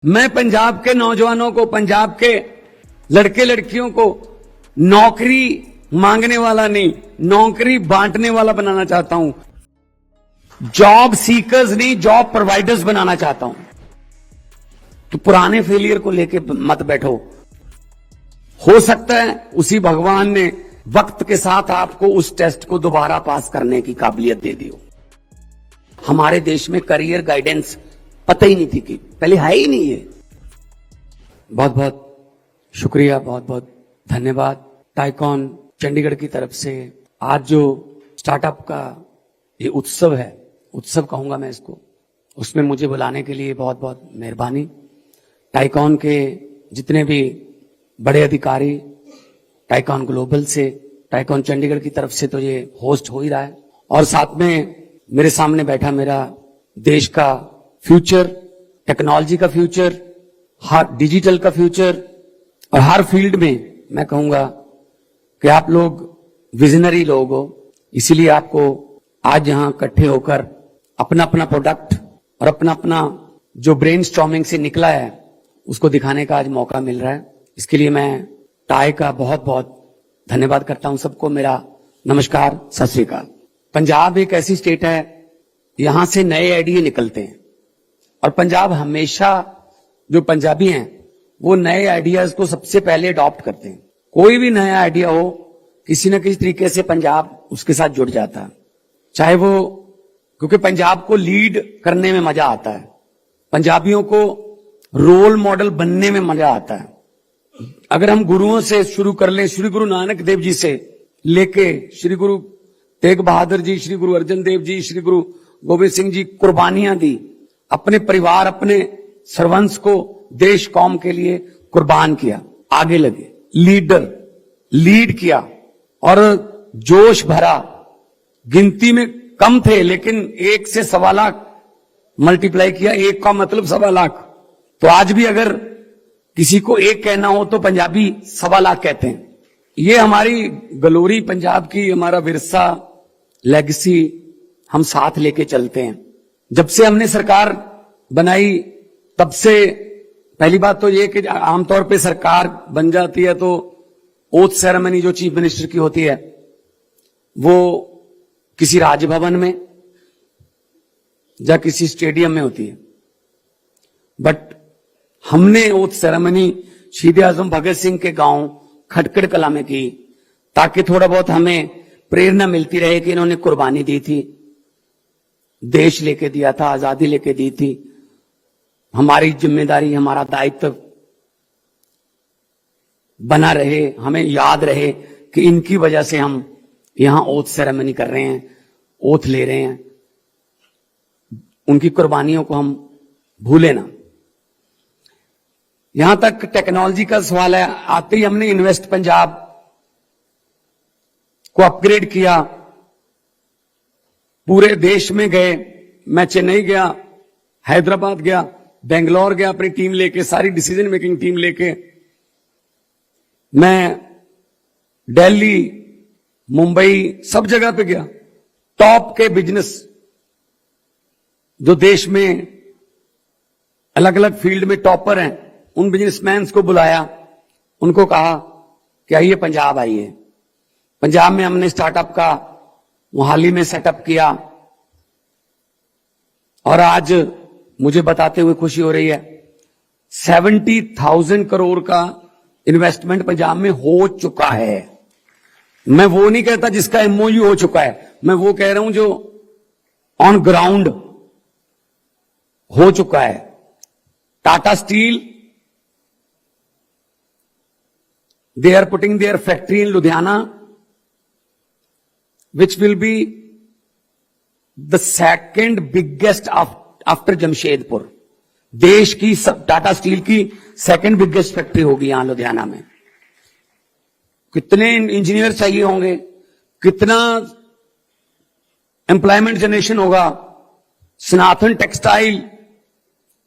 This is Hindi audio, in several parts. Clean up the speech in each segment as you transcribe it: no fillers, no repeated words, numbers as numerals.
मैं पंजाब के नौजवानों को, पंजाब के लड़के लड़कियों को नौकरी मांगने वाला नहीं, नौकरी बांटने वाला बनाना चाहता हूं। जॉब सीकर्स नहीं, जॉब प्रोवाइडर्स बनाना चाहता हूं। तो पुराने फेलियर को लेके मत बैठो। हो सकता है उसी भगवान ने वक्त के साथ आपको उस टेस्ट को दोबारा पास करने की काबिलियत दे दी हो। हमारे देश में करियर गाइडेंस पता ही नहीं थी कि पहले है ही नहीं है। बहुत बहुत शुक्रिया, बहुत बहुत धन्यवाद टाइकॉन चंडीगढ़ की तरफ से। आज जो स्टार्टअप का ये उत्सव है, उत्सव कहूंगा मैं इसको, उसमें मुझे बुलाने के लिए बहुत बहुत मेहरबानी। टाइकॉन के जितने भी बड़े अधिकारी, टाइकॉन ग्लोबल से, टाइकॉन चंडीगढ़ की तरफ से तो ये होस्ट हो ही रहा है, और साथ में मेरे सामने बैठा मेरा देश का फ्यूचर, टेक्नोलॉजी का फ्यूचर, हर डिजिटल का फ्यूचर, और हर फील्ड में मैं कहूंगा कि आप लोग विजनरी लोग हो। इसीलिए आपको आज यहां इकट्ठे होकर अपना अपना प्रोडक्ट और अपना अपना जो ब्रेनस्टॉर्मिंग से निकला है उसको दिखाने का आज मौका मिल रहा है। इसके लिए मैं टाई का बहुत बहुत धन्यवाद करता हूं। सबको मेरा नमस्कार, सत श्री अकाल। पंजाब एक ऐसी स्टेट है, यहां से नए आइडिया निकलते हैं, और पंजाब हमेशा, जो पंजाबी हैं वो नए आइडियाज को सबसे पहले अडॉप्ट करते हैं। कोई भी नया आइडिया हो, किसी न किसी तरीके से पंजाब उसके साथ जुड़ जाता है, चाहे वो, क्योंकि पंजाब को लीड करने में मजा आता है, पंजाबियों को रोल मॉडल बनने में मजा आता है। अगर हम गुरुओं से शुरू कर लें, श्री गुरु नानक देव जी से लेके श्री गुरु तेग बहादुर जी, श्री गुरु अर्जन देव जी, श्री गुरु गोविंद सिंह जी, कुर्बानियां दी, अपने परिवार, अपने सर्वंस को देश कौम के लिए कुर्बान किया, आगे लगे, लीड किया, और जोश भरा। गिनती में कम थे लेकिन 1 से 1.25 लाख मल्टीप्लाई किया, 1 का मतलब 1.25 लाख। तो आज भी अगर किसी को 1 कहना हो तो पंजाबी 1.25 लाख कहते हैं। ये हमारी ग्लोरी पंजाब की, हमारा विरसा, लेगेसी हम साथ लेके चलते हैं। जब से हमने सरकार बनाई तब से पहली बात तो ये कि आमतौर पे सरकार बन जाती है तो ओथ सेरेमनी जो चीफ मिनिस्टर की होती है वो किसी राजभवन में या किसी स्टेडियम में होती है, बट हमने ओथ सेरेमनी शहीद आजम भगत सिंह के गांव खटकड़ कला में की, ताकि थोड़ा बहुत हमें प्रेरणा मिलती रहे कि इन्होंने कुर्बानी दी थी, देश लेके दिया था, आजादी लेके दी थी। हमारी जिम्मेदारी, हमारा दायित्व बना रहे, हमें याद रहे कि इनकी वजह से हम यहां ओथ सेरेमनी कर रहे हैं, ओथ ले रहे हैं। उनकी कुर्बानियों को हम भूले ना। यहां तक टेक्नोलॉजी का सवाल है, आते ही हमने इन्वेस्ट पंजाब को अपग्रेड किया, पूरे देश में गए। मैं चेन्नई गया, हैदराबाद गया, बेंगलोर गया, अपनी टीम लेके, सारी डिसीजन मेकिंग टीम लेके। मैं दिल्ली, मुंबई, सब जगह पे गया। टॉप के बिजनेस जो देश में अलग अलग फील्ड में टॉपर हैं, उन बिजनेसमैन को बुलाया, उनको कहा कि आइए पंजाब आइए। पंजाब में हमने स्टार्टअप का मोहाली में सेटअप किया, और आज मुझे बताते हुए खुशी हो रही है 70,000 करोड़ का इन्वेस्टमेंट पंजाब में हो चुका है। मैं वो नहीं कहता जिसका एमओयू हो चुका है, मैं वो कह रहा हूं जो ऑन ग्राउंड हो चुका है। Tata steel, they are putting their factory in Ludhiana, which will be the second biggest after Jamshedpur. देश की टाटा स्टील की सेकंड बिगेस्ट फैक्ट्री होगी यहां लुधियाना में। कितने इंजीनियर चाहिए होंगे, कितना एम्प्लॉयमेंट जनरेशन होगा। सनातन टेक्सटाइल,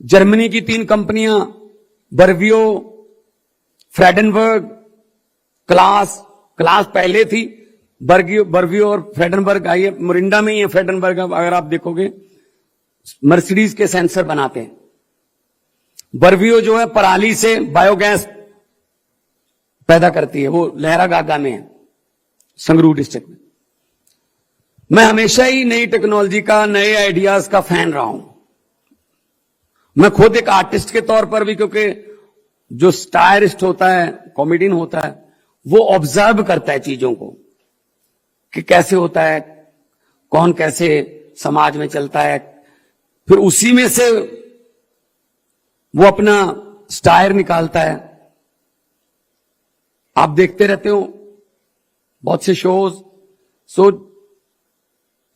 जर्मनी की 3 कंपनियां, बर्वियो, फ्रेडनबर्ग, क्लास पहले थी, बर्वियो और फ्रेडनबर्ग आई है, मोरिंडा में ही है फ्रेडनबर्ग। अगर आप देखोगे मर्सिडीज के सेंसर बनाते हैं, बर्वियो जो है पराली से बायोगैस पैदा करती है, वो लहरागागा में है, संगरूर डिस्ट्रिक्ट में। मैं हमेशा ही नई टेक्नोलॉजी का, नए आइडियाज का फैन रहा हूं। मैं खुद एक आर्टिस्ट के तौर पर भी, क्योंकि जो स्टायरिस्ट होता है, कॉमेडियन होता है, वो ऑब्जर्व करता है चीजों को कि कैसे होता है, कौन कैसे समाज में चलता है, फिर उसी में से वो अपना स्टायर निकालता है। आप देखते रहते हो बहुत से शोज। सो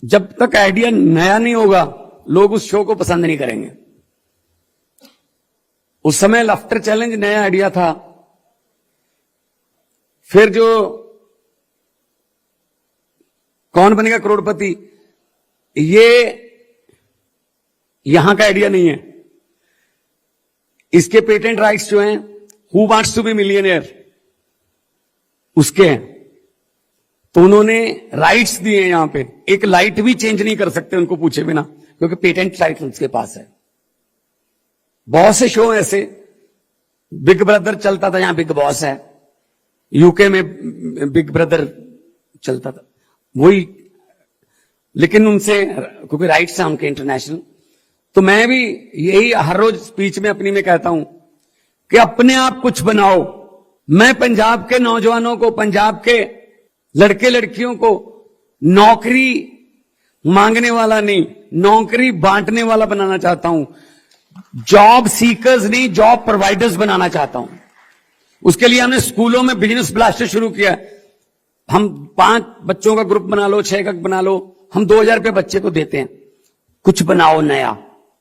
जब तक आइडिया नया नहीं होगा, लोग उस शो को पसंद नहीं करेंगे। उस समय लाफ्टर चैलेंज नया आइडिया था। फिर जो कौन बनेगा करोड़पति, ये यहां का आइडिया नहीं है। इसके पेटेंट राइट्स जो हैं, who wants to be millionaire, उसके हैं। तो उन्होंने राइट्स दिए हैं। यहां पे एक लाइट भी चेंज नहीं कर सकते उनको पूछे बिना, क्योंकि पेटेंट राइट्स उसके पास है। बहुत से शो ऐसे, बिग ब्रदर चलता था, यहां बिग बॉस है, यूके में बिग ब्रदर चलता था, वही, लेकिन उनसे क्योंकि राइट्स हैं उनके इंटरनेशनल। तो मैं भी यही हर रोज स्पीच में अपनी में कहता हूं कि अपने आप कुछ बनाओ। मैं पंजाब के नौजवानों को, पंजाब के लड़के लड़कियों को नौकरी मांगने वाला नहीं, नौकरी बांटने वाला बनाना चाहता हूं। जॉब सीकर्स नहीं, जॉब प्रोवाइडर्स बनाना चाहता हूं। उसके लिए हमने स्कूलों में बिजनेस ब्लास्टर शुरू किया। हम 5 बच्चों का ग्रुप बना लो, 6 का बना लो, हम 2000 रुपये बच्चे को देते हैं। कुछ बनाओ नया,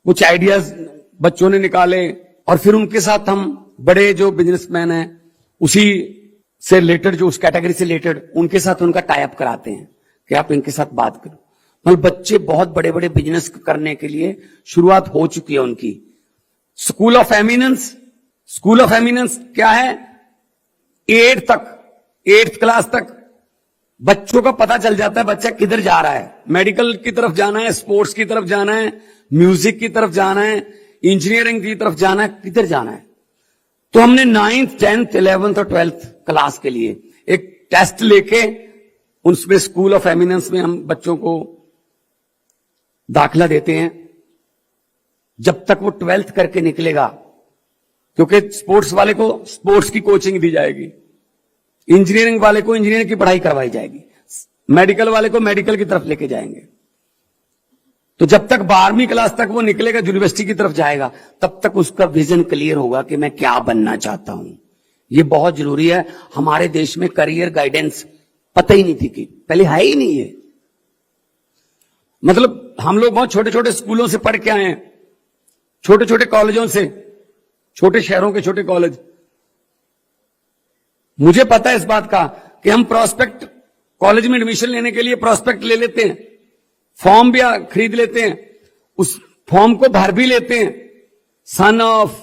कुछ आइडियाज बच्चों ने निकाले, और फिर उनके साथ हम बड़े जो बिजनेसमैन हैं, उसी से रिलेटेड, जो उस कैटेगरी से रिलेटेड, उनके साथ उनका टाई अप कराते हैं कि आप इनके साथ बात करो। मतलब बच्चे बहुत बड़े बड़े बिजनेस करने के लिए शुरुआत हो चुकी है उनकी। School of eminence, school of eminence क्या है? 8th क्लास तक बच्चों का पता चल जाता है बच्चा किधर जा रहा है। मेडिकल की तरफ जाना है, स्पोर्ट्स की तरफ जाना है, म्यूजिक की तरफ जाना है, इंजीनियरिंग की तरफ जाना है, किधर जाना है। तो हमने 9th, 10th, 11th और 12th क्लास के लिए एक टेस्ट लेके उसमें स्कूल ऑफ एमिनेंस में हम बच्चों को दाखिला देते हैं। जब तक वो 12th करके निकलेगा, क्योंकि स्पोर्ट्स वाले को स्पोर्ट्स की कोचिंग दी जाएगी, इंजीनियरिंग वाले को इंजीनियरिंग की पढ़ाई करवाई जाएगी, मेडिकल वाले को मेडिकल की तरफ लेके जाएंगे। तो जब तक 12वीं क्लास तक वो निकलेगा, यूनिवर्सिटी की तरफ जाएगा, तब तक उसका विजन क्लियर होगा कि मैं क्या बनना चाहता हूं। ये बहुत जरूरी है। हमारे देश में करियर गाइडेंस पता ही नहीं थी, कि पहले है ही नहीं है। मतलब हम लोग बहुत छोटे छोटे स्कूलों से पढ़ के आए हैं, छोटे छोटे कॉलेजों से, छोटे शहरों के छोटे कॉलेज। मुझे पता है इस बात का कि हम प्रोस्पेक्ट, कॉलेज में एडमिशन लेने के लिए प्रोस्पेक्ट ले लेते हैं, फॉर्म भी खरीद लेते हैं, उस फॉर्म को भर भी लेते हैं, son of,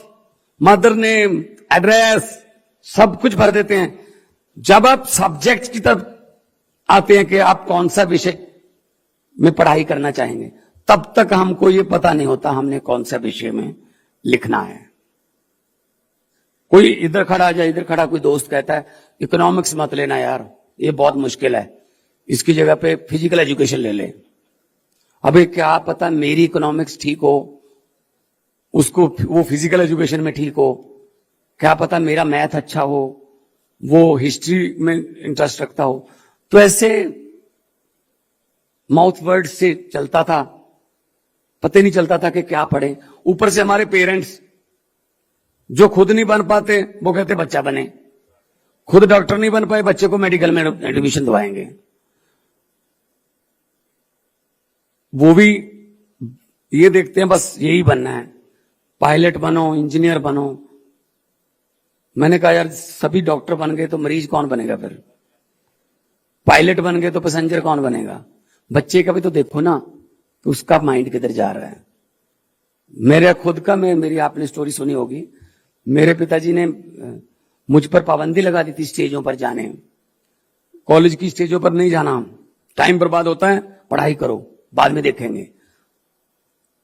mother name, address, सब कुछ भर देते हैं। जब आप सब्जेक्ट की तरफ आते हैं कि आप कौन सा विषय में पढ़ाई करना चाहेंगे, तब तक हमको ये पता नहीं होता हमने कौन सा विषय में लिखना है। कोई इधर खड़ा या इधर खड़ा कोई दोस्त कहता है इकोनॉमिक्स मत लेना यार, ये बहुत मुश्किल है, इसकी जगह पे फिजिकल एजुकेशन ले ले। अबे क्या पता मेरी इकोनॉमिक्स ठीक हो, उसको वो फिजिकल एजुकेशन में ठीक हो, क्या पता मेरा मैथ अच्छा हो, वो हिस्ट्री में इंटरेस्ट रखता हो। तो ऐसे माउथ वर्ड से चलता था, पता ही नहीं चलता था कि क्या पढ़े। ऊपर से हमारे पेरेंट्स जो खुद नहीं बन पाते, वो कहते बच्चा बने, खुद डॉक्टर नहीं बन पाए, बच्चे को मेडिकल में एडमिशन दवाएंगे। वो भी ये देखते हैं बस यही बनना है, पायलट बनो, इंजीनियर बनो। मैंने कहा यार सभी डॉक्टर बन गए तो मरीज कौन बनेगा? फिर पायलट बन गए तो पैसेंजर कौन बनेगा? बच्चे का भी तो देखो ना कि उसका माइंड किधर जा रहा है। मेरे खुद का, मेरी आपने स्टोरी सुनी होगी, मेरे पिताजी ने मुझ पर पाबंदी लगा दी थी स्टेजों पर जाने, कॉलेज की स्टेजों पर नहीं जाना, टाइम बर्बाद होता है, पढ़ाई करो बाद में देखेंगे।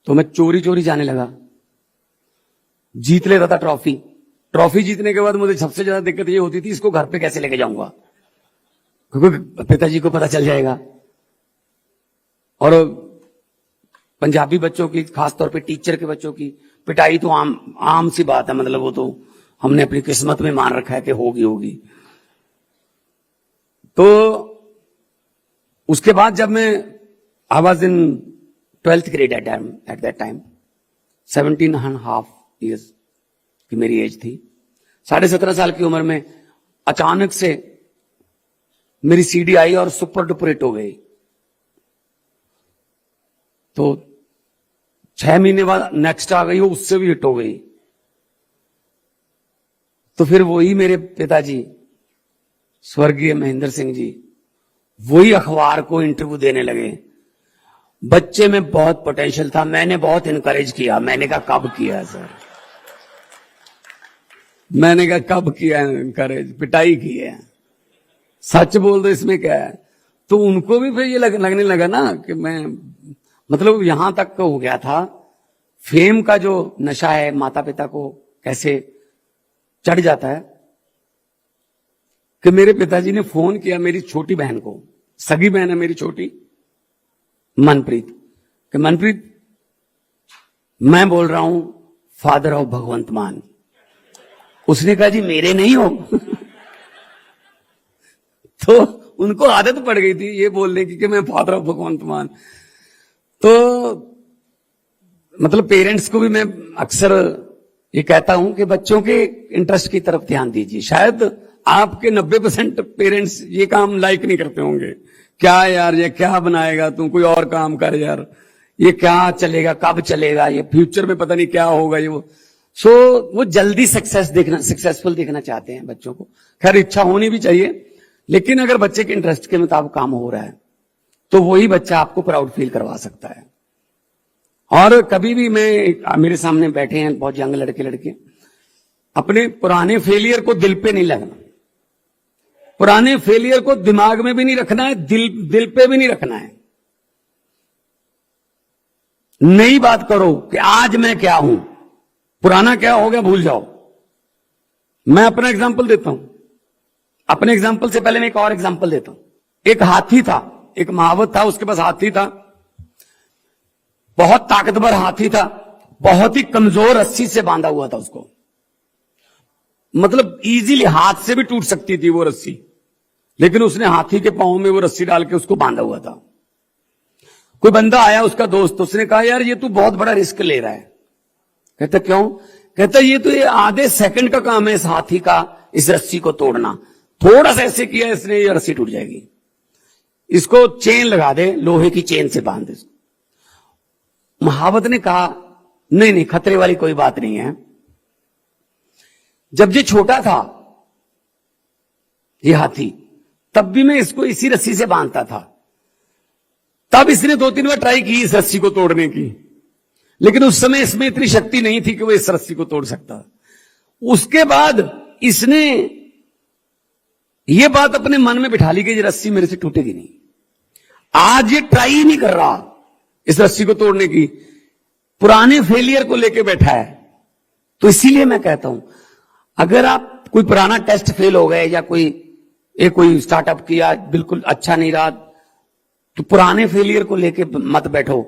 तो मैं चोरी चोरी जाने लगा। जीत लेता था ट्रॉफी। ट्रॉफी जीतने के बाद मुझे सबसे ज्यादा दिक्कत ये होती थी, इसको घर पे कैसे लेके जाऊंगा, क्योंकि पिताजी को पता चल जाएगा। और पंजाबी बच्चों की, खासतौर पे टीचर के बच्चों की पिटाई तो आम सी बात है, मतलब वो तो हमने अपनी किस्मत में मान रखा है कि होगी होगी। तो उसके बाद जब मैं I was in 12th grade at that time, 17.5 years की मेरी एज थी। 17.5 साल की उम्र में अचानक से मेरी सीडी आई और सुपर डुपर हिट हो गई। तो 6 महीने बाद नेक्स्ट आ गई, वो उससे भी हिट हो गई। तो फिर वही मेरे पिताजी स्वर्गीय महेंद्र सिंह जी, वही अखबार को इंटरव्यू देने लगे। बच्चे में बहुत पोटेंशियल था, मैंने बहुत इनकरेज किया। मैंने कहा कब किया सर, मैंने कहा कब किया इनकरेज, पिटाई की है, सच बोल दो इसमें क्या है। तो उनको भी फिर ये लगने लगा ना कि मैं, मतलब यहां तक हो गया था, फेम का जो नशा है माता पिता को कैसे चढ़ जाता है, कि मेरे पिताजी ने फोन किया मेरी छोटी बहन को, सगी बहन है मेरी छोटी, मनप्रीत, कि मनप्रीत मैं बोल रहा हूं फादर ऑफ भगवंत मान। उसने कहा जी मेरे नहीं हो। तो उनको आदत पड़ गई थी ये बोलने की कि मैं फादर ऑफ भगवंत मान। तो मतलब पेरेंट्स को भी मैं अक्सर ये कहता हूं कि बच्चों के इंटरेस्ट की तरफ ध्यान दीजिए। शायद आपके 90% पेरेंट्स ये काम लाइक नहीं करते होंगे, क्या यार ये क्या बनाएगा तू, कोई और काम कर यार, ये क्या चलेगा, कब चलेगा, ये फ्यूचर में पता नहीं क्या होगा ये वो। सो वो जल्दी सक्सेसफुल देखना चाहते हैं बच्चों को। खैर इच्छा होनी भी चाहिए, लेकिन अगर बच्चे के इंटरेस्ट के मुताबिक काम हो रहा है तो वही बच्चा आपको प्राउड फील करवा सकता है। और कभी भी मेरे सामने बैठे हैं बहुत यंग लड़के लड़के, अपने पुराने फेलियर को दिल पे नहीं लगना, पुराने फेलियर को दिमाग में भी नहीं रखना है, दिल पे भी नहीं रखना है। नई बात करो कि आज मैं क्या हूं, पुराना क्या हो गया भूल जाओ। मैं अपना एग्जांपल देता हूं, अपने एग्जांपल से पहले मैं एक और एग्जांपल देता हूं। एक हाथी था, एक महावत था, उसके पास हाथी था, बहुत ताकतवर हाथी था, बहुत ही कमजोर रस्सी से बांधा हुआ था उसको, मतलब इजीली हाथ से भी टूट सकती थी वो रस्सी, लेकिन उसने हाथी के पांव में वो रस्सी डाल के उसको बांधा हुआ था। कोई बंदा आया उसका दोस्त, उसने कहा यार ये तू बहुत बड़ा रिस्क ले रहा है। कहता क्यों? कहता ये आधे सेकंड का काम है इस हाथी का इस रस्सी को तोड़ना, थोड़ा सा ऐसे किया इसने ये रस्सी टूट जाएगी, इसको चेन लगा दे, लोहे की चेन से बांध दे। महावत ने कहा नहीं नहीं खतरे वाली कोई बात नहीं है। जब ये छोटा था ये हाथी, तब भी मैं इसको इसी रस्सी से बांधता था, तब इसने 2-3 बार ट्राई की इस रस्सी को तोड़ने की, लेकिन उस समय इसमें इतनी शक्ति नहीं थी कि वो इस रस्सी को तोड़ सकता। उसके बाद इसने ये बात अपने मन में बिठा ली कि ये रस्सी मेरे से टूटेगी नहीं। आज ये ट्राई ही नहीं कर रहा इस रस्सी को तोड़ने की, पुराने फेलियर को लेके बैठा है। तो इसीलिए मैं कहता हूं अगर आप कोई पुराना टेस्ट फेल हो गए या कोई स्टार्टअप किया बिल्कुल अच्छा नहीं रहा, तो पुराने फेलियर को लेके मत बैठो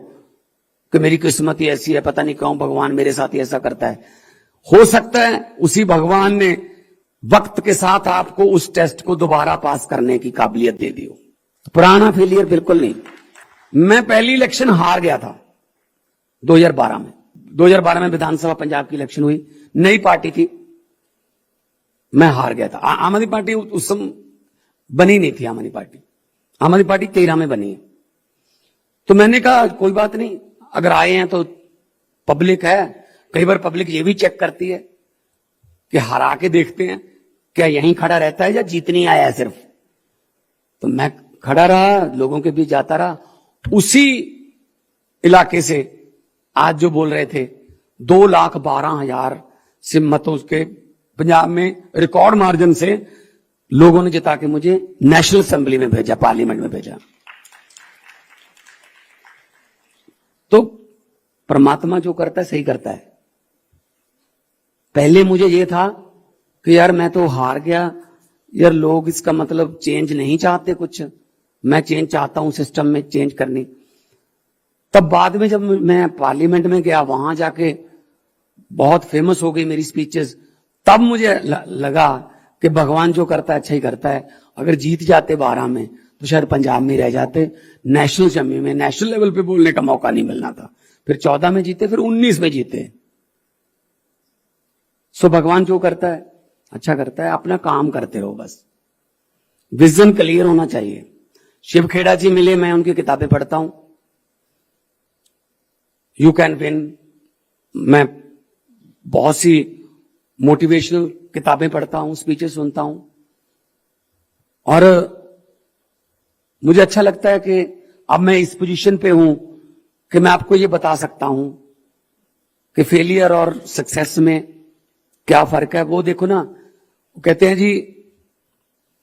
कि मेरी किस्मत ही ऐसी है, पता नहीं क्यों भगवान मेरे साथ ही ऐसा करता है। हो सकता है उसी भगवान ने वक्त के साथ आपको उस टेस्ट को दोबारा पास करने की काबिलियत दे दी हो। तो पुराना फेलियर बिल्कुल नहीं। मैं पहली इलेक्शन हार गया था 2012 में। 2012 में विधानसभा पंजाब की इलेक्शन हुई, नई पार्टी थी, मैं हार गया था। आम आदमी पार्टी उस समय बनी नहीं थी, आम आदमी पार्टी 13 में बनी है। तो मैंने कहा कोई बात नहीं, अगर आए हैं तो पब्लिक है, कई बार पब्लिक ये भी चेक करती है कि हरा के देखते हैं क्या यहीं खड़ा रहता है या जीतने आया है सिर्फ। तो मैं खड़ा रहा, लोगों के बीच जाता रहा। उसी इलाके से आज जो बोल रहे थे 2,12,000 से मतों के पंजाब में रिकॉर्ड मार्जिन से लोगों ने जिता के मुझे नेशनल असेंबली में भेजा, पार्लियामेंट में भेजा। तो परमात्मा जो करता है सही करता है। पहले मुझे ये था कि यार मैं तो हार गया, यार लोग इसका मतलब चेंज नहीं चाहते, कुछ मैं चेंज चाहता हूं, सिस्टम में चेंज करनी। तब बाद में जब मैं पार्लियामेंट में गया, वहां जाके बहुत फेमस हो गई मेरी स्पीचेस, तब मुझे लगा कि भगवान जो करता है अच्छा ही करता है। अगर जीत जाते 12 में तो शायद पंजाब में रह जाते, नेशनल जमी में नेशनल लेवल पे बोलने का मौका नहीं मिलना था। फिर 14 में जीते, फिर 19 में जीते। सो भगवान जो करता है अच्छा करता है, अपना काम करते रहो बस, विजन क्लियर होना चाहिए। शिव खेड़ा जी मिले, मैं उनकी किताबें पढ़ता हूं, यू कैन विन, मैं बहुत सी मोटिवेशनल किताबें पढ़ता हूं, स्पीचेस सुनता हूं, और मुझे अच्छा लगता है कि अब मैं इस पोजीशन पे हूं कि मैं आपको ये बता सकता हूं कि फेलियर और सक्सेस में क्या फर्क है। वो देखो ना, वो कहते हैं जी,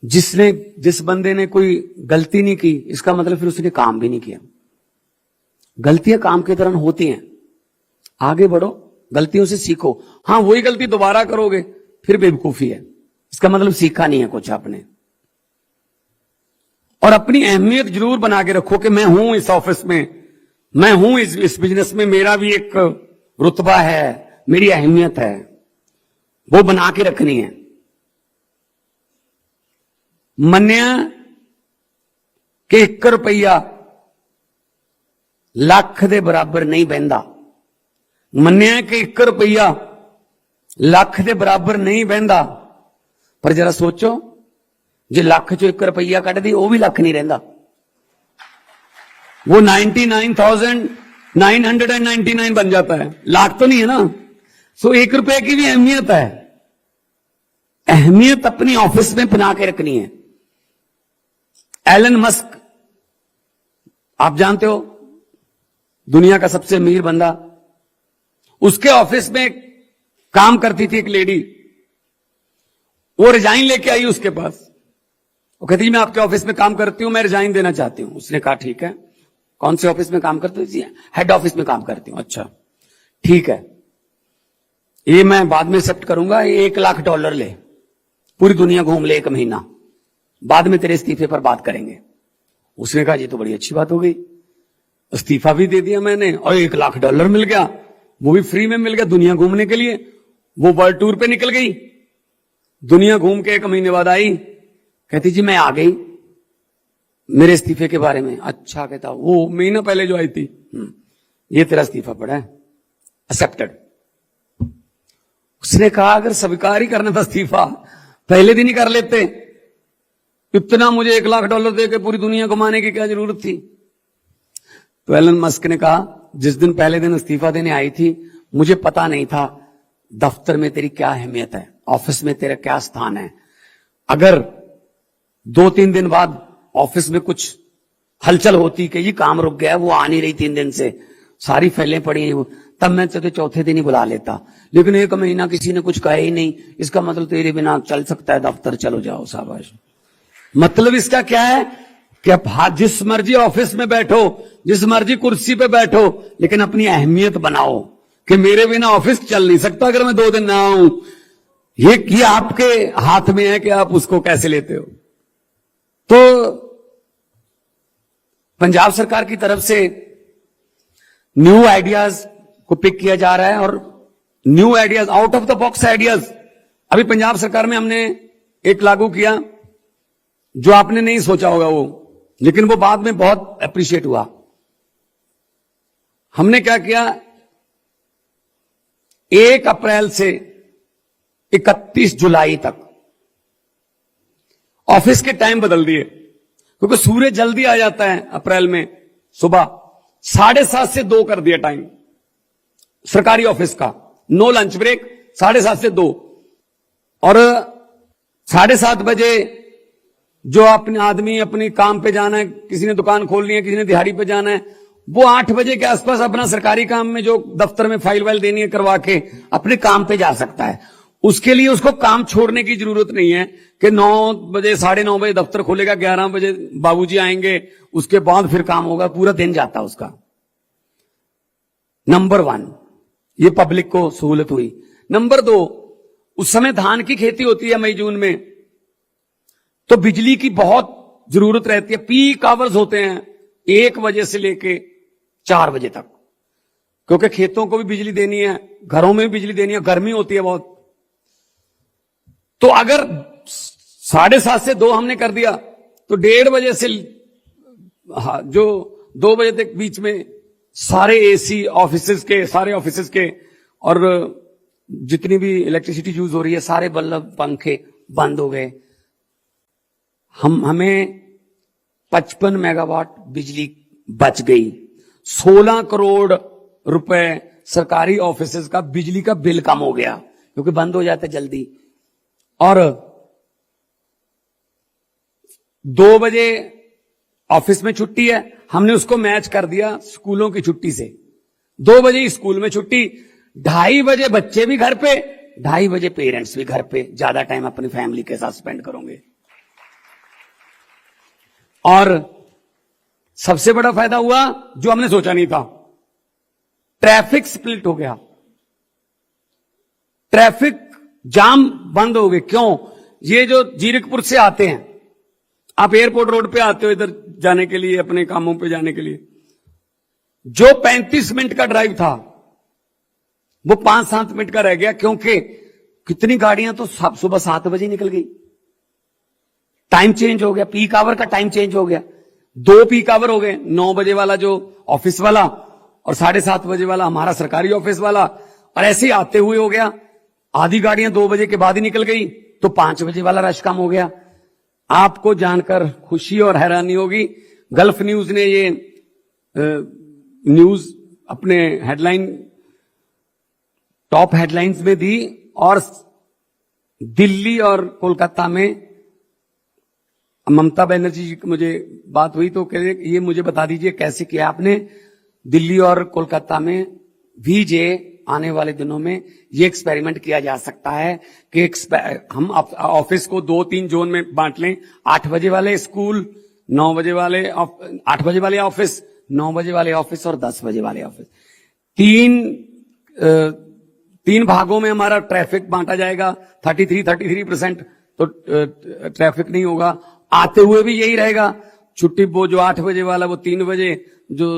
जिस बंदे ने कोई गलती नहीं की, इसका मतलब फिर उसने काम भी नहीं किया। गलतियां काम के दौरान होती हैं, आगे बढ़ो, गलतियों से सीखो। हां, वही गलती दोबारा करोगे फिर बेवकूफी है, इसका मतलब सीखा नहीं है कुछ आपने। और अपनी अहमियत जरूर बना के रखो कि मैं हूं इस ऑफिस में, मैं हूं इस बिजनेस में, मेरा भी एक रुतबा है, मेरी अहमियत है, वो बना के रखनी है। मन्या कि 1 रुपया ਲੱਖ ਦੇ ਬਰਾਬਰ नहीं बहता, मन्या कि 1 रुपया ਲੱਖ ਦੇ बराबर नहीं बहता। पर जरा सोचो, जे ਲੱਖ चो 1 रुपया कट दी, वो भी ਲੱਖ नहीं रहता, वो 99,999 बन जाता है, लाख तो नहीं है ना। सो 1 रुपए की भी अहमियत है, अहमियत अपनी ऑफिस में बना के रखनी है। एलन मस्क, आप जानते हो, दुनिया का सबसे अमीर बंदा, उसके ऑफिस में काम करती थी एक लेडी, वो रिजाइन लेके आई उसके पास। वो कहती, मैं आपके ऑफिस में काम करती हूं, मैं रिजाइन देना चाहती हूं। उसने कहा ठीक है, कौन से ऑफिस में काम करती थी? हेड ऑफिस में काम करती हूं। अच्छा ठीक है, ये मैं बाद में एक्सेप्ट करूंगा, $1 लाख ले, पूरी दुनिया घूम ले 1 महीना, बाद में तेरे इस्तीफे पर बात करेंगे। उसने कहा ये तो बड़ी अच्छी बात हो गई, इस्तीफा भी दे दिया मैंने और $1 लाख मिल गया, वो भी फ्री में मिल गया दुनिया घूमने के लिए। वो वर्ल्ड टूर पे निकल गई, दुनिया घूम के 1 महीने बाद आई, कहती जी मैं आ गई, मेरे इस्तीफे के बारे में। अच्छा, कहता वो महीना पहले जो आई थी, ये तेरा इस्तीफा पड़ा है, एक्सेप्टेड। उसने कहा अगर स्वीकार ही करना था इस्तीफा, पहले दिन ही कर लेते, इतना मुझे $1 लाख दे के पूरी दुनिया घुमाने की क्या जरूरत थी? तो एलन मस्क ने कहा, जिस दिन पहले दिन इस्तीफा देने आई थी, मुझे पता नहीं था दफ्तर में तेरी क्या अहमियत है, ऑफिस में तेरा क्या स्थान है। अगर 2-3 दिन बाद ऑफिस में कुछ हलचल होती कि ये काम रुक गया, वो आ नहीं रही 3 दिन से, सारी फाइलें पड़ी हैं, तब मैं तुझे चौथे दिन ही बुला लेता। लेकिन 1 महीना किसी ने कुछ कहा ही नहीं, इसका मतलब तेरे बिना चल सकता है दफ्तर, चलो जाओ शाबाश। मतलब इसका क्या है कि आप जिस मर्जी ऑफिस में बैठो, जिस मर्जी कुर्सी पे बैठो, लेकिन अपनी अहमियत बनाओ कि मेरे बिना ऑफिस चल नहीं सकता अगर मैं 2 दिन ना आऊं। ये आपके हाथ में है कि आप उसको कैसे लेते हो। तो पंजाब सरकार की तरफ से न्यू आइडियाज को पिक किया जा रहा है, और new ideas, out of the box ideas अभी पंजाब सरकार में हमने एक लागू किया, जो आपने नहीं सोचा होगा वो, लेकिन वो बाद में बहुत अप्रिशिएट हुआ। हमने क्या किया, 1 अप्रैल से 31 जुलाई तक ऑफिस के टाइम बदल दिए, क्योंकि सूर्य जल्दी आ जाता है अप्रैल में, सुबह 7:30 से 2 कर दिया टाइम सरकारी ऑफिस का, नो लंच ब्रेक, 7:30 से 2। और 7:30 बजे जो अपने आदमी अपने काम पे जाना है, किसी ने दुकान खोलनी है, किसी ने दिहाड़ी पे जाना है, वो 8 बजे के आसपास अपना सरकारी काम में जो दफ्तर में फाइल वाइल देनी है करवा के अपने काम पे जा सकता है। उसके लिए उसको काम छोड़ने की जरूरत नहीं है कि 9 बजे 9:30 बजे दफ्तर खोलेगा, 11 बजे बाबूजी आएंगे, उसके बाद फिर काम होगा, पूरा दिन जाता उसका। नंबर 1, ये पब्लिक को सहूलत हुई। नंबर 2, उस समय धान की खेती होती है मई जून में, तो बिजली की बहुत जरूरत रहती है। पीक आवर्स होते हैं 1 बजे से लेके 4 बजे तक, क्योंकि खेतों को भी बिजली देनी है, घरों में भी बिजली देनी है, गर्मी होती है बहुत। तो अगर 7:30 से 2 हमने कर दिया तो 1:30 बजे से जो 2 बजे तक बीच में सारे एसी सारे ऑफिसेस के और जितनी भी इलेक्ट्रिसिटी यूज हो रही है, सारे बल्ब पंखे बंद हो गए। हमें 55 मेगावाट बिजली बच गई। 16 करोड़ रुपए सरकारी ऑफिसेज का बिजली का बिल कम हो गया, क्योंकि बंद हो जाते जल्दी। और 2 बजे ऑफिस में छुट्टी है, हमने उसको मैच कर दिया स्कूलों की छुट्टी से। 2 बजे स्कूल में छुट्टी, 2:30 बजे बच्चे भी घर पे, 2:30 बजे पेरेंट्स भी घर पे, ज्यादा टाइम अपनी फैमिली के साथ स्पेंड करोगे। और सबसे बड़ा फायदा हुआ जो हमने सोचा नहीं था, ट्रैफिक स्प्लिट हो गया, ट्रैफिक जाम बंद हो गए। क्यों? ये जो जीरकपुर से आते हैं, आप एयरपोर्ट रोड पे आते हो इधर जाने के लिए, अपने कामों पे जाने के लिए, जो 35 मिनट का ड्राइव था वो 5-7 मिनट का रह गया, क्योंकि कितनी गाड़ियां तो सुबह 7 बजे निकल गई। टाइम चेंज हो गया, पीक आवर का टाइम चेंज हो गया। 2 पीक आवर हो गए, 9 बजे वाला जो ऑफिस वाला और 7:30 बजे वाला हमारा सरकारी ऑफिस वाला, और ऐसे ही आते हुए हो गया। आधी गाड़ियां 2 बजे के बाद ही निकल गई, तो 5 बजे वाला रश कम हो गया। आपको जानकर खुशी और हैरानी होगी, गल्फ न्यूज ने ये न्यूज अपने हेडलाइन, टॉप हेडलाइंस में दी, और दिल्ली और कोलकाता में ममता बनर्जी जी की मुझे बात हुई तो कह रहे ये मुझे बता दीजिए कैसे किया आपने। दिल्ली और कोलकाता में भी आने वाले दिनों में ये एक्सपेरिमेंट किया जा सकता है कि हम ऑफिस को 2-3 जोन में बांट लें। 8 बजे वाले स्कूल, 9 बजे वाले 8 बजे वाले ऑफिस, 9 बजे वाले ऑफिस और 10 बजे वाले ऑफिस। 3 भागों में हमारा ट्रैफिक बांटा जाएगा। 33%, तो ट्रैफिक नहीं होगा। आते हुए भी यही रहेगा। छुट्टी वो जो 8 बजे वाला वो 3 बजे, जो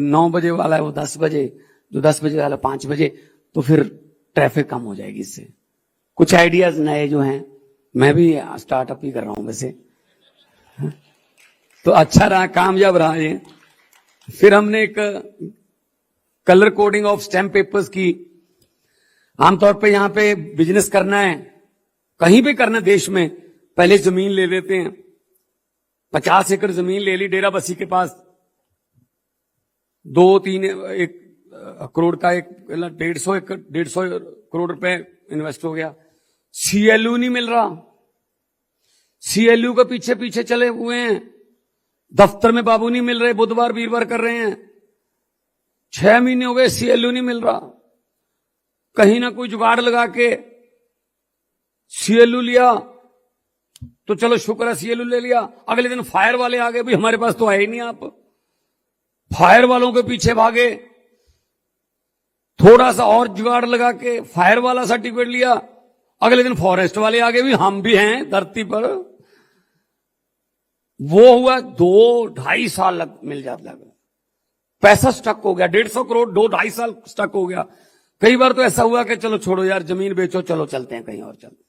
9 बजे वाला है वो 10 बजे, जो 10 बजे वाला 5 बजे, तो फिर ट्रैफिक कम हो जाएगी इससे। कुछ आइडियाज नए जो हैं, मैं भी स्टार्टअप ही कर रहा हूं वैसे, तो अच्छा रहा, कामयाब रहा ये। फिर हमने एक colour coding of stamp papers की। आमतौर पे यहां पे बिजनेस करना है, कहीं भी करना देश में, पहले जमीन ले लेते हैं। 50 एकड़ जमीन ले ली डेरा बसी के पास, 1 करोड़ का 150 करोड़ रुपए इन्वेस्ट हो गया। सीएलयू नहीं मिल रहा, सीएलयू के पीछे पीछे चले हुए हैं। दफ्तर में बाबू नहीं मिल रहे, बुधवार वीरवार कर रहे हैं। 6 महीने हो गए, सीएलयू नहीं मिल रहा। कहीं ना कोई जुगाड़ लगा के सीएलयू लिया, तो चलो शुक्र है सीएलयू ले लिया। अगले दिन फायर वाले आ गए, भाई हमारे पास तो आए ही नहीं आप। फायर वालों के पीछे भागे, थोड़ा सा और जुगाड़ लगा के फायर वाला सर्टिफिकेट लिया। अगले दिन फॉरेस्ट वाले आ गए, भी हम भी हैं धरती पर। वो हुआ 2-2.5 साल मिल जाता, पैसा स्टक हो गया। 150 करोड़ 2-2.5 साल स्टक हो गया। कई बार तो ऐसा हुआ कि चलो छोड़ो यार, जमीन बेचो, चलो चलते हैं कहीं और, चलते।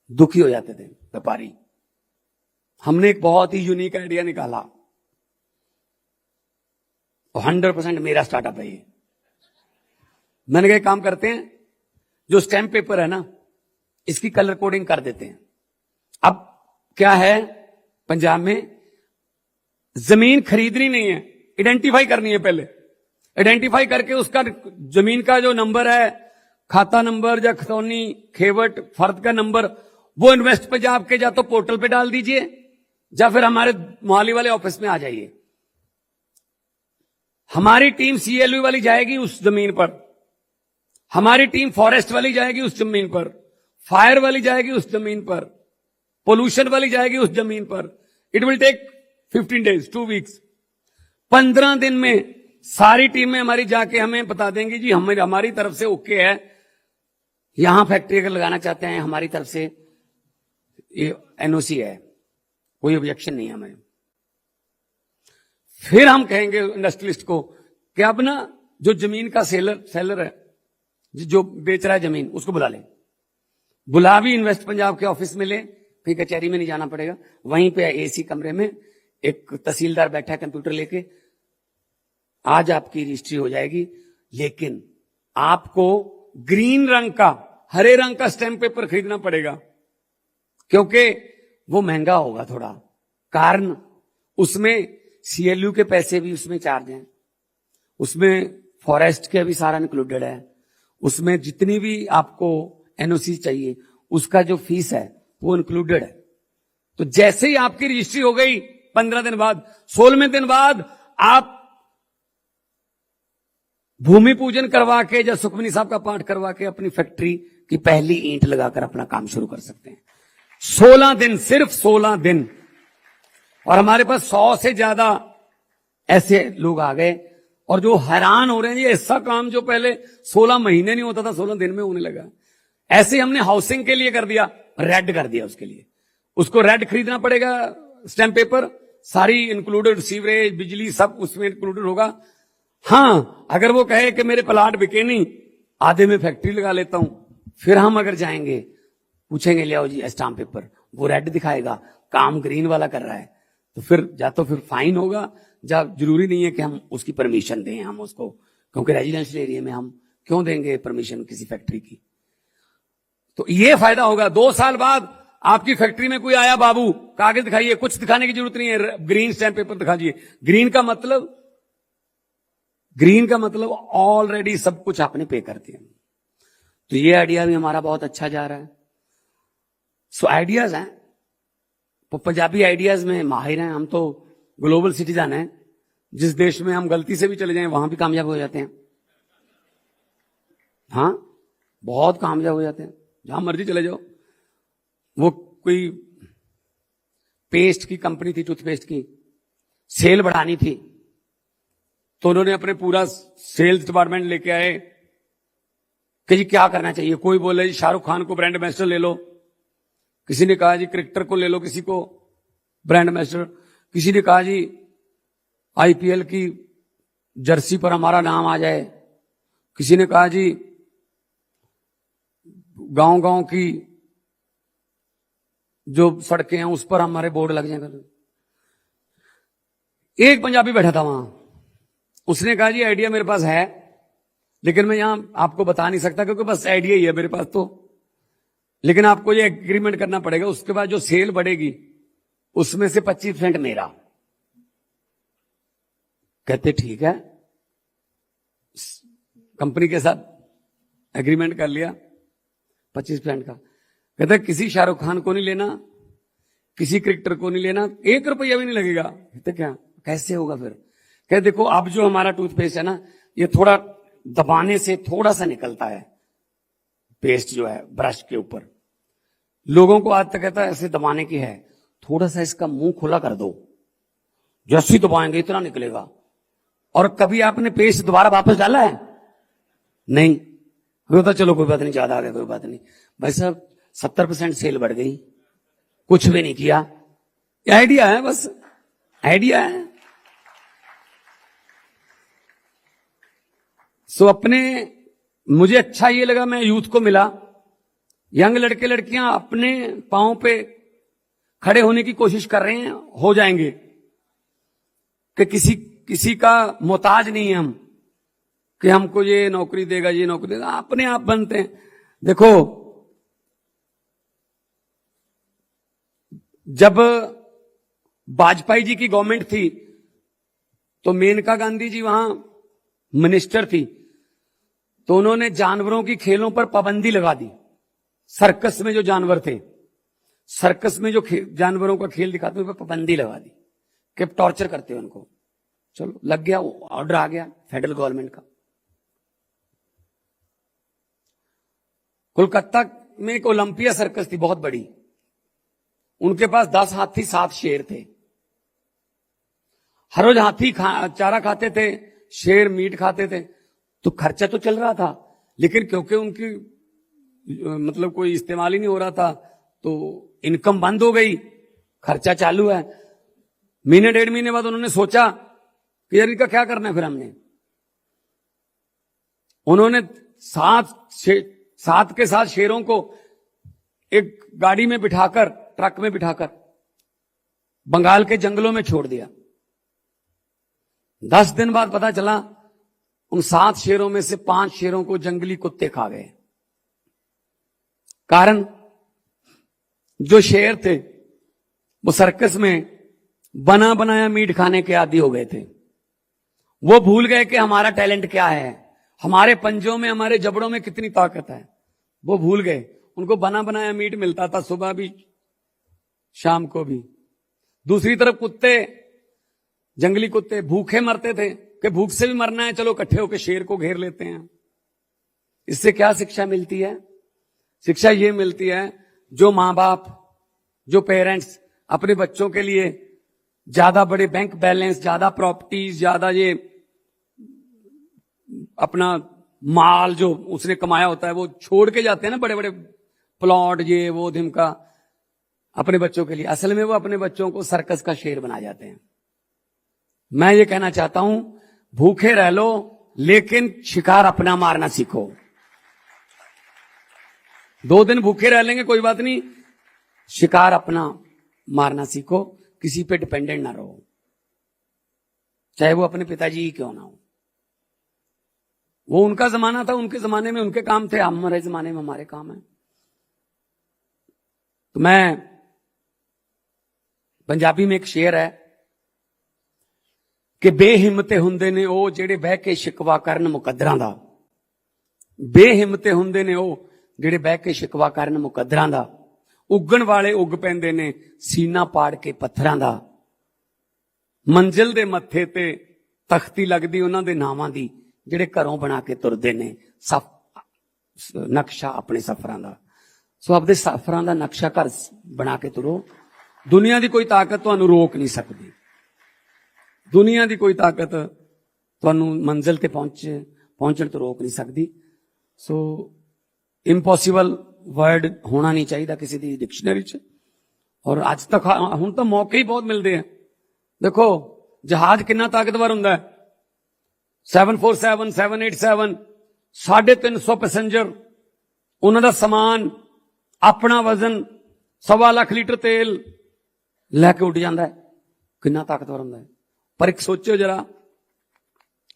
दुखी हो जाते थे व्यापारी। हमने एक बहुत ही यूनिक आइडिया निकाला, 100% मेरा स्टार्टअप है ये। मैंने कहा काम करते हैं, जो स्टैम्प पेपर है ना, इसकी कलर कोडिंग कर देते हैं। अब क्या है, पंजाब में जमीन खरीदनी नहीं है, आइडेंटिफाई करनी है। पहले आइडेंटिफाई करके उसका जमीन का जो नंबर है, खाता नंबर या खतौनी खेवट फर्द का नंबर, वो इन्वेस्ट पे जाके या तो पोर्टल पे डाल दीजिए, या फिर हमारे मोहाली वाले ऑफिस में आ जाइए। हमारी टीम सीएलयू वाली जाएगी उस जमीन पर, हमारी टीम फॉरेस्ट वाली जाएगी उस जमीन पर, फायर वाली जाएगी उस जमीन पर, पोल्यूशन वाली जाएगी उस जमीन पर। It will take 15 days, 2 weeks। 15 दिन में सारी टीमें हमारी जाके हमें बता देंगी जी हमारी तरफ से ओके है, यहां फैक्ट्री अगर लगाना चाहते हैं, हमारी तरफ से ये एनओसी है, कोई ऑब्जेक्शन नहीं है हमें। फिर हम कहेंगे इंडस्ट्रियलिस्ट को कि अब ना जो जमीन का सेलर है, जो बेच रहा है जमीन, उसको बुला ले, बुला भी इन्वेस्ट पंजाब के ऑफिस में ले, कहीं कचहरी में नहीं जाना पड़ेगा, वहीं पे एसी कमरे में एक तहसीलदार बैठा है कंप्यूटर लेके, आज आपकी रजिस्ट्री हो जाएगी। लेकिन आपको ग्रीन रंग का, हरे रंग का स्टैम्प पेपर खरीदना पड़ेगा, क्योंकि वो महंगा होगा थोड़ा, कारण उसमें सीएलयू के पैसे भी उसमें चार्ज हैं, उसमें फॉरेस्ट के भी सारा इंक्लूडेड है, उसमें जितनी भी आपको एनओसी चाहिए उसका जो फीस है वो इंक्लूडेड है। तो जैसे ही आपकी रजिस्ट्री हो गई 15 दिन बाद, 16वें दिन बाद आप भूमि पूजन करवा के या सुखमनी साहब का पाठ करवा के अपनी फैक्ट्री की पहली ईंट लगाकर अपना काम शुरू कर सकते हैं। 16 दिन, सिर्फ 16 दिन। और हमारे पास 100 से ज्यादा ऐसे लोग आ गए, और जो हैरान हो रहे हैं, ये ऐसा काम जो पहले 16 महीने नहीं होता था, 16 दिन में होने लगा। ऐसे हमने हाउसिंग के लिए कर दिया, रेड कर दिया उसके लिए, उसको रेड खरीदना पड़ेगा स्टैम्प पेपर, सारी इंक्लूडेड, सीवरेज, बिजली सब उसमें इंक्लूडेड होगा। हां, अगर वो कहे कि मेरे प्लाट बिके नहीं, आधे में फैक्ट्री लगा लेता हूं, फिर हम अगर जाएंगे, पूछेंगे ले आओ जी स्टाम्प पेपर, वो रेड दिखाएगा, काम ग्रीन वाला कर रहा है, तो फिर फाइन होगा, या जरूरी नहीं है कि हम उसकी परमिशन दें हम उसको, क्योंकि रेजिडेंशियल एरिया में हम क्यों देंगे परमिशन किसी फैक्ट्री की। तो ये फायदा होगा। 2 साल बाद आपकी फैक्ट्री में कोई आया, बाबू कागज दिखाइए, कुछ दिखाने की जरूरत नहीं है, ग्रीन स्टैम्प पेपर दिखा दीजिए। ग्रीन का मतलब ऑलरेडी सब कुछ आपने पे कर दिया। तो ये आइडिया भी हमारा बहुत अच्छा जा रहा है। सो आइडियाज हैं, तो पंजाबी आइडियाज में माहिर हैं हम, तो ग्लोबल सिटीजन हैं, जिस देश में हम गलती से भी चले जाएं वहां भी कामयाब हो जाते हैं। हाँ, बहुत कामयाब हो जाते हैं, जहां मर्जी चले जाओ। वो कोई पेस्ट की कंपनी थी, टूथपेस्ट की, सेल बढ़ानी थी, तो उन्होंने अपने पूरा सेल्स डिपार्टमेंट लेके आए कि जी क्या करना चाहिए। कोई बोले जी शाहरुख खान को ब्रांड एम्बेसडर ले लो, किसी ने कहा जी क्रिकेटर को ले लो, किसी को ब्रांड एम्बेसडर, किसी ने कहा जी आईपीएल की जर्सी पर हमारा नाम आ जाए, किसी ने कहा जी गांव गांव की जो सड़कें हैं उस पर हमारे बोर्ड लग जाएंगे। एक पंजाबी बैठा था वहां, उसने कहा जी आइडिया मेरे पास है, लेकिन मैं यहां आपको बता नहीं सकता क्योंकि बस आइडिया ही है मेरे पास, तो लेकिन आपको ये एग्रीमेंट करना पड़ेगा, उसके बाद जो सेल बढ़ेगी उसमें से 25% मेरा। कहते ठीक है, कंपनी के साथ एग्रीमेंट कर लिया 25% का। कहते किसी शाहरुख खान को नहीं लेना, किसी क्रिकेटर को नहीं लेना, 1 रुपया भी नहीं लगेगा। कहते क्या, कैसे होगा फिर? कहते देखो अब जो हमारा टूथपेस्ट है ना, ये थोड़ा दबाने से थोड़ा सा निकलता है पेस्ट जो है ब्रश के ऊपर, लोगों को आज तक कहता है ऐसे दबाने की है, थोड़ा सा इसका मुंह खुला कर दो, जैसे ही दबाएंगे इतना निकलेगा। और कभी आपने पेस्ट दोबारा वापस डाला है? नहीं। तो चलो कोई बात नहीं, ज्यादा आ गया कोई बात नहीं। भाई साहब 70% सेल बढ़ गई, कुछ भी नहीं किया। ये आइडिया है, बस आइडिया है। सो अपने मुझे अच्छा ये लगा, मैं यूथ को मिला, यंग लड़के लड़कियां अपने पांव पे खड़े होने की कोशिश कर रहे हैं, हो जाएंगे, कि किसी का मोहताज नहीं है हम, कि हमको ये नौकरी देगा ये नौकरी देगा, अपने आप बनते हैं। देखो जब वाजपेयी जी की गवर्नमेंट थी तो मेनका गांधी जी वहां मिनिस्टर थी, तो उन्होंने जानवरों की खेलों पर पाबंदी लगा दी। सर्कस में जो जानवर थे, सर्कस में जो जानवरों का खेल दिखाते हैं, पाबंदी लगा दी कि टॉर्चर करते हैं उनको। चलो लग गया, ऑर्डर आ गया फेडरल गवर्नमेंट का। कोलकाता में एक ओलंपिया सर्कस थी बहुत बड़ी, उनके पास 10 हाथी 7 शेर थे। हर रोज हाथी चारा खाते थे, शेर मीट खाते थे, तो खर्चा तो चल रहा था, लेकिन क्योंकि उनकी मतलब कोई इस्तेमाल ही नहीं हो रहा था, तो इनकम बंद हो गई, खर्चा चालू है। महीने 1.5 महीने बाद उन्होंने सोचा कि यार इनका क्या करना है। फिर हमने उन्होंने 7 के 7 शेरों को एक गाड़ी में बिठाकर, ट्रक में बिठाकर बंगाल के जंगलों में छोड़ दिया। 10 दिन बाद पता चला उन 7 शेरों में से 5 शेरों को जंगली कुत्ते खा गए। कारण, जो शेर थे वो सर्कस में बना बनाया मीट खाने के आदी हो गए थे। वो भूल गए कि हमारा टैलेंट क्या है, हमारे पंजों में, हमारे जबड़ों में कितनी ताकत है। वो भूल गए। उनको बना बनाया मीट मिलता था, सुबह भी शाम को भी। दूसरी तरफ कुत्ते, जंगली कुत्ते भूखे मरते थे कि भूख से भी मरना है, चलो इकट्ठे होकर शेर को घेर लेते हैं। इससे क्या शिक्षा मिलती है? शिक्षा ये मिलती है, जो मां बाप, जो पेरेंट्स अपने बच्चों के लिए ज्यादा बड़े बैंक बैलेंस, ज्यादा प्रॉपर्टीज, ज्यादा ये अपना माल जो उसने कमाया होता है वो छोड़ के जाते हैं ना, बड़े बड़े प्लॉट, ये वो धिमका, अपने बच्चों के लिए, असल में वो अपने बच्चों को सर्कस का शेर बना जाते हैं। मैं ये कहना चाहता हूं, भूखे रह लो लेकिन शिकार अपना मारना सीखो। 2 दिन भूखे रह लेंगे कोई बात नहीं, शिकार अपना मारना सीखो, किसी पे डिपेंडेंट ना रहो, चाहे वो अपने पिताजी ही क्यों ना हो। वो उनका जमाना था, उनके जमाने में उनके काम थे, हमारे जमाने में हमारे काम है। तो मैं, पंजाबी में एक शेर है कि बेहिम्मते हुंदे ने ओ जेड़े बह के शिकवा करन मुकद्दरां दा। बेहिम्मते हुंदे ने ओ जेड़े बह के शिकवा करन मुकद्दरां दा। उगण वाले उग पैंदे ने सीना पाड़ के पत्थरां दा। मंजिल दे मत्थे ते तख्ती लगदी उन्हां दे नावां दी, जेड़े घरों बना के तुरदे ने नक्शा अपने सफरां दा। सो अपने सफरां दा नक्शा घर बना के तुरो। दुनिया दी कोई ताकत तुहानू रोक नहीं सकती। दुनिया दी कोई ताकत तुहानू मंजिल ते पहुंचण तो रोक नहीं सकती। सो इंपॉसिबल वर्ड होना नहीं चाहिए किसी दी डिक्शनरी च। और अज तक हुण तो मौके ही बहुत मिलते हैं। देखो जहाज कितना ताकतवर हुंदा है, 747, 787, 350 पैसेंजर, उन्हां दा समान, अपना वजन, 1.25 लाख लीटर तेल लैके उड़ जाता है। कितना ताकतवर हुंदा है। पर एक सोचो जरा,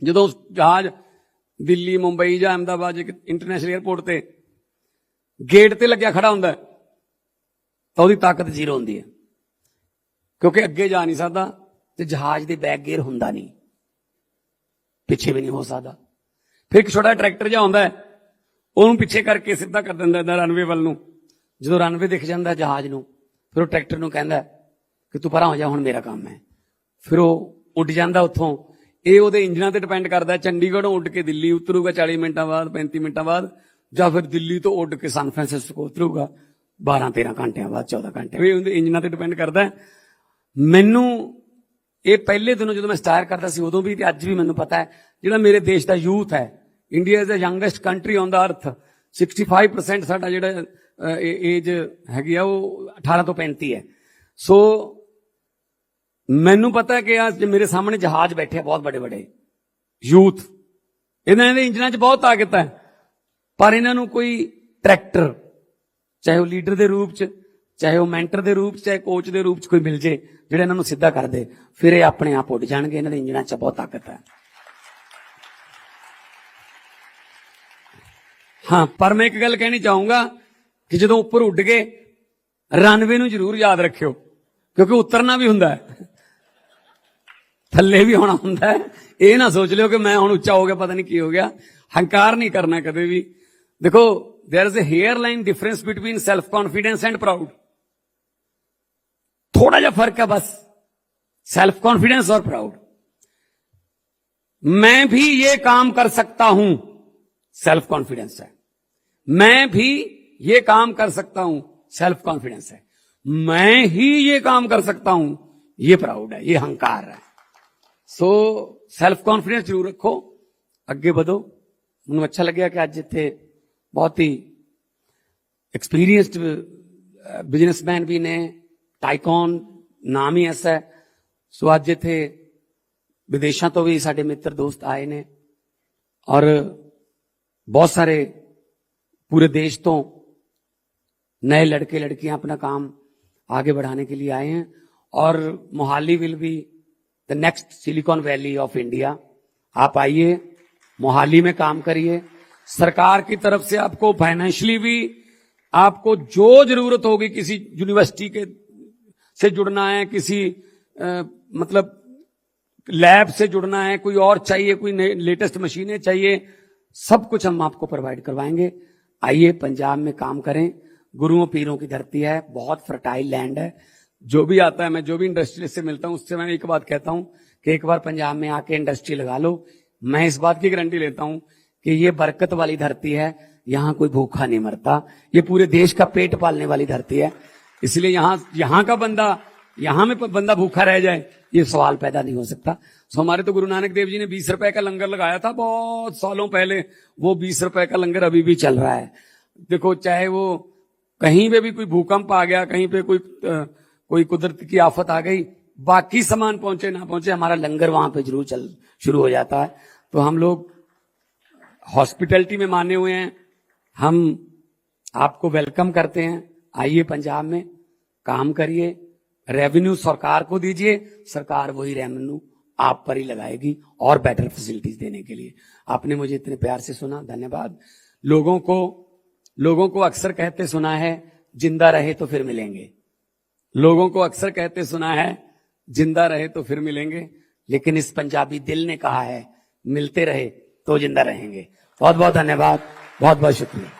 जो जहाज दिल्ली, मुंबई या अहमदाबाद इंटरनेशनल एयरपोर्ट ते गेट ते लग्या खड़ा हुंदा है, तो उसकी ताकत 0 हुंदी है, क्योंकि अगे जा नहीं सकता, ते जहाज दे बैक गेयर हुंदा नहीं, पिछे भी नहीं हो सकता। फिर एक छोटा ट्रैक्टर जा हुंदा है, उन्होंने पिछे करके सीधा कर दिंदा रनवे वाल नूं। जो रनवे दिख जाता जहाज नूं, फिर ट्रैक्टर नूं कहंदा कि तू परां हो जा, हुण मेरा काम है। फिर वो उड़ जाता उत्थों। ये उहदे इंजनां ते डिपेंड करता है। चंडीगढ़ उड़ के दिल्ली उतरूगा 40 मिनटां बाद, 35 मिनटां बाद, या फिर दिल्ली तो उड़ के सैन फ्रांसिस्को उतरूगा 12-13 घंटिया बाद, 14 घंटे। ये इंजनां ते डिपेंड करता है। मैनू ये पहले दिनों जो मैं स्टार्ट करता सी उदों भी, अज भी मैनू पता है, जिहड़ा मेरे देश का यूथ है, India is the youngest country on the earth. 65% साडा जिहड़ा एज हैगी आ वो 18 तो 35 है। सो मैनू पता है कि आज मेरे सामने जहाज बैठे बहुत बड़े बड़े यूथ, इन्हां दे इंजनां च बहुत ताकत है, पर इन्हां नूं कोई ट्रैक्टर, चाहे वो लीडर के रूप च, चाहे वो मैंटर के रूप, चाहे कोच के रूप च कोई मिल जाए जिहड़ा इन्हां नूं सीधा कर दे, फिर ये अपने आप उड़ जाणगे। इन्हां दे इंजनां च बहुत ताकत है। हाँ, पर मैं एक गल कहनी चाहूंगा कि जो ऊपर उड़ गए, रनवे नूं जरूर याद रखियो, क्योंकि उतरना भी हुंदा है, थल्ले भी होना हुंदा है। ये ना सोच लियो कि मैं हुण उच्चा हो गया, पता नहीं की हो गया। हंकार नहीं करना कदे भी। देखो, there is a hairline difference between self confidence and proud. थोड़ा जा फर्क है बस, सेल्फ कॉन्फिडेंस और प्राउड। मैं भी ये काम कर सकता हूं, सेल्फ कॉन्फिडेंस है। मैं भी ये काम कर सकता हूं, सेल्फ कॉन्फिडेंस है। मैं ही ये काम कर सकता हूं, ये प्राउड है, ये अहंकार है। सो सेल्फ कॉन्फिडेंस जरूर रखो, अगे बढ़ो। मुझे अच्छा लगे कि अज इत्थे बहुत ही ਐਕਸਪੀਰੀਅੰਸਡ ਬਿਜ਼ਨਸਮੈਨ ਵੀ ਨੇ, ਟਾਈਕਨ ਨਾਮ ਹੀ ਐਸਾ ਹੈ। ਸੋ ਅੱਜ ਇੱਥੇ ਵਿਦੇਸ਼ਾਂ ਤੋਂ ਵੀ ਸਾਡੇ ਮਿੱਤਰ ਦੋਸਤ ਆਏ ਨੇ ਔਰ बहुत सारे पूरे देश तो नए लड़के लड़कियां अपना काम आगे बढ़ाने के लिए आए हैं और Mohali will be the next silicon valley of India. आप आइए, मोहाली में काम करिए। सरकार की तरफ से आपको फाइनेंशियली भी आपको जो जरूरत होगी, किसी यूनिवर्सिटी के से जुड़ना है, किसी मतलब लैब से जुड़ना है, कोई और चाहिए, कोई लेटेस्ट मशीनें चाहिए, सब कुछ हम आपको प्रोवाइड करवाएंगे। आइए, पंजाब में काम करें। गुरुओं पीरों की धरती है, बहुत फर्टाइल लैंड है। जो भी आता है, मैं जो भी इंडस्ट्रियलिस्ट से मिलता हूं उससे मैं एक बात कहता हूं कि एक बार पंजाब में आके इंडस्ट्री लगा लो। मैं इस बात की गारंटी लेता हूं कि ये बरकत वाली धरती है, यहां कोई भूखा नहीं मरता। ये पूरे देश का पेट पालने वाली धरती है। इसलिए यहां का बंदा, यहां में बंदा भूखा रह जाए, ये सवाल पैदा नहीं हो सकता। सो हमारे तो गुरु नानक देव जी ने 20 रुपए का लंगर लगाया था बहुत सालों पहले। वो 20 रुपए का लंगर अभी भी चल रहा है। देखो, चाहे वो कहीं पे भी कोई भूकंप आ गया, कहीं पे कोई कुदरत की आफत आ गई, बाकी सामान पहुंचे ना पहुंचे, हमारा लंगर वहां पे जरूर शुरू हो जाता है। तो हम लोग हॉस्पिटैलिटी में माने हुए हैं। हम आपको वेलकम करते हैं। आइए, पंजाब में काम करिए। रेवेन्यू सरकार को दीजिए, सरकार वही रेवेन्यू आप पर ही लगाएगी और बेटर फैसिलिटीज देने के लिए। आपने मुझे इतने प्यार से सुना, धन्यवाद। लोगों को अक्सर कहते सुना है, जिंदा रहे तो फिर मिलेंगे। लोगों को अक्सर कहते सुना है, जिंदा रहे तो फिर मिलेंगे, लेकिन इस पंजाबी दिल ने कहा है, मिलते रहे तो जिंदा रहेंगे। बहुत बहुत धन्यवाद, बहुत बहुत शुक्रिया।